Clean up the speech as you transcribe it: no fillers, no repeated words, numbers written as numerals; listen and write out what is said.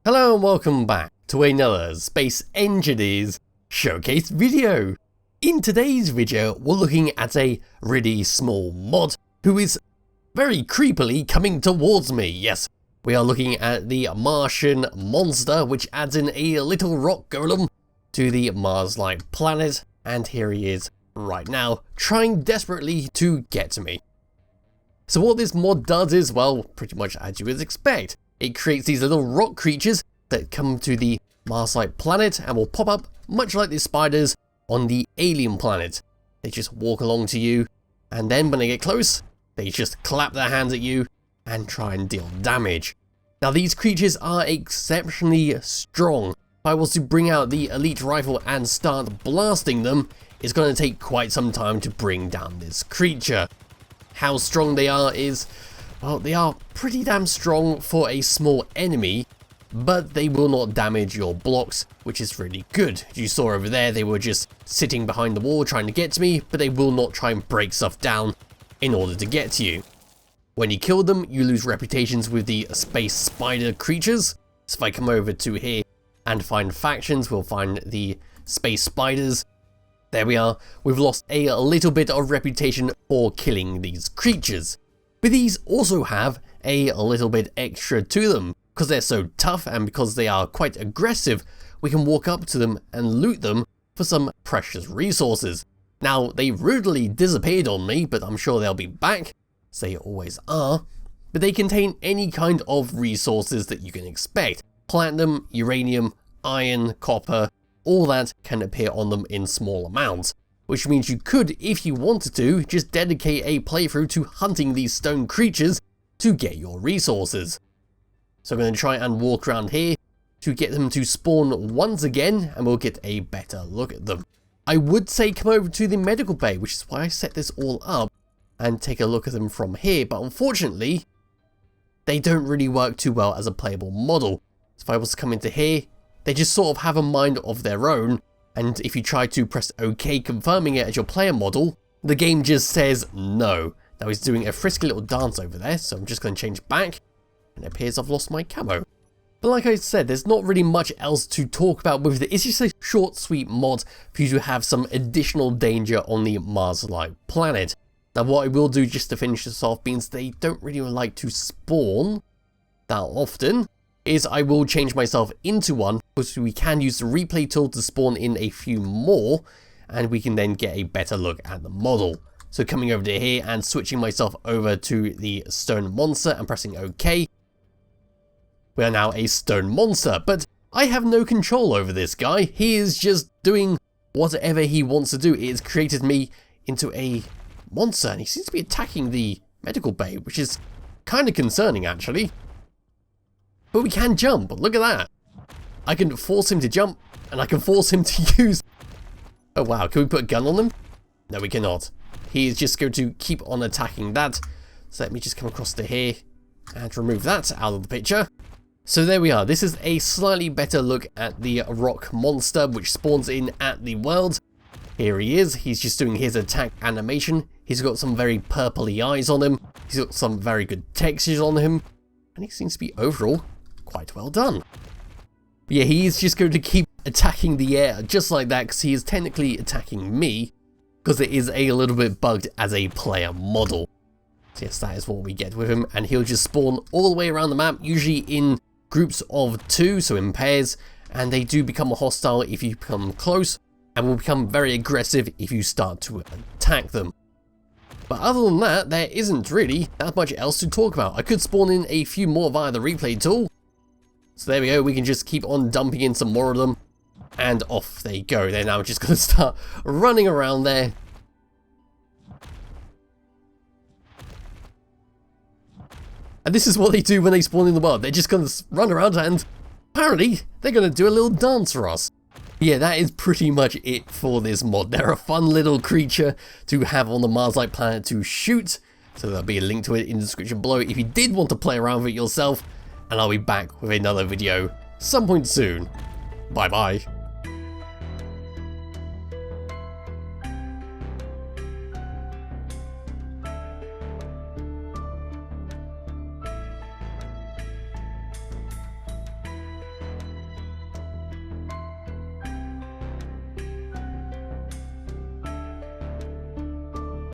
Hello and welcome back to another Space Engineers showcase video. In today's video we're looking at a really small mod who is very creepily coming towards me. Yes, we are looking at the Martian monster, which adds in a little rock golem to the Mars-like planet, and here he is right now trying desperately to get to me. So what this mod does is, well, pretty much as you would expect. It creates these little rock creatures that come to the Mars-like planet and will pop up much like the spiders on the alien planet. They just walk along to you, and then when they get close, they just clap their hands at you and try and deal damage. Now these creatures are exceptionally strong. If I was to bring out the elite rifle and start blasting them, it's going to take quite some time to bring down this creature. How strong they are is, well, they are pretty damn strong for a small enemy, but they will not damage your blocks, which is really good. As you saw over there, they were just sitting behind the wall trying to get to me, but they will not try and break stuff down in order to get to you. When you kill them, you lose reputations with the space spider creatures. So if I come over to here and find factions, we'll find the space spiders. There we are. We've lost a little bit of reputation for killing these creatures. But these also have a little bit extra to them. Because they're so tough and because they are quite aggressive, we can walk up to them and loot them for some precious resources. Now, they rudely disappeared on me, but I'm sure they'll be back, as they always are. But they contain any kind of resources that you can expect. Platinum, uranium, iron, copper, all that can appear on them in small amounts. Which means you could, if you wanted to, just dedicate a playthrough to hunting these stone creatures to get your resources. So I'm going to try and walk around here to get them to spawn once again, and we'll get a better look at them. I would say come over to the medical bay, which is why I set this all up, and take a look at them from here, but unfortunately, they don't really work too well as a playable model. So if I was to come into here, they just sort of have a mind of their own, and if you try to press OK confirming it as your player model, the game just says no. Now he's doing a frisky little dance over there, so I'm just going to change back. And it appears I've lost my camo. But like I said, there's not really much else to talk about with it. It's just a short, sweet mod for you to have some additional danger on the Mars-like planet. Now what I will do just to finish this off, means they don't really like to spawn that often, is I will change myself into one, because we can use the replay tool to spawn in a few more, and we can then get a better look at the model. So coming over to here and switching myself over to the stone monster and pressing OK. We are now a stone monster, but I have no control over this guy. He is just doing whatever he wants to do. It has created me into a monster, and he seems to be attacking the medical bay, which is kind of concerning actually. But we can jump, look at that. I can force him to jump, and I can force him to use... Oh wow, can we put a gun on him? No, we cannot. He is just going to keep on attacking that. So let me just come across to here and remove that out of the picture. So there we are. This is a slightly better look at the rock monster which spawns in at the world. Here he is. He's just doing his attack animation. He's got some very purpley eyes on him. He's got some very good textures on him. And he seems to be overall quite well done. But yeah, he is just going to keep attacking the air just like that, because he is technically attacking me, because it is a little bit bugged as a player model. So yes, that is what we get with him, and he'll just spawn all the way around the map, usually in groups of 2, so in pairs, and they do become hostile if you come close, and will become very aggressive if you start to attack them. But other than that, there isn't really that much else to talk about. I could spawn in a few more via the replay tool. So there we go, we can just keep on dumping in some more of them, and off they go. They're now just going to start running around there. And this is what they do when they spawn in the world. They're just going to run around, and apparently they're going to do a little dance for us. Yeah, that is pretty much it for this mod. They're a fun little creature to have on the Mars-like planet to shoot. So there'll be a link to it in the description below if you did want to play around with it yourself. And I'll be back with another video some point soon. Bye bye.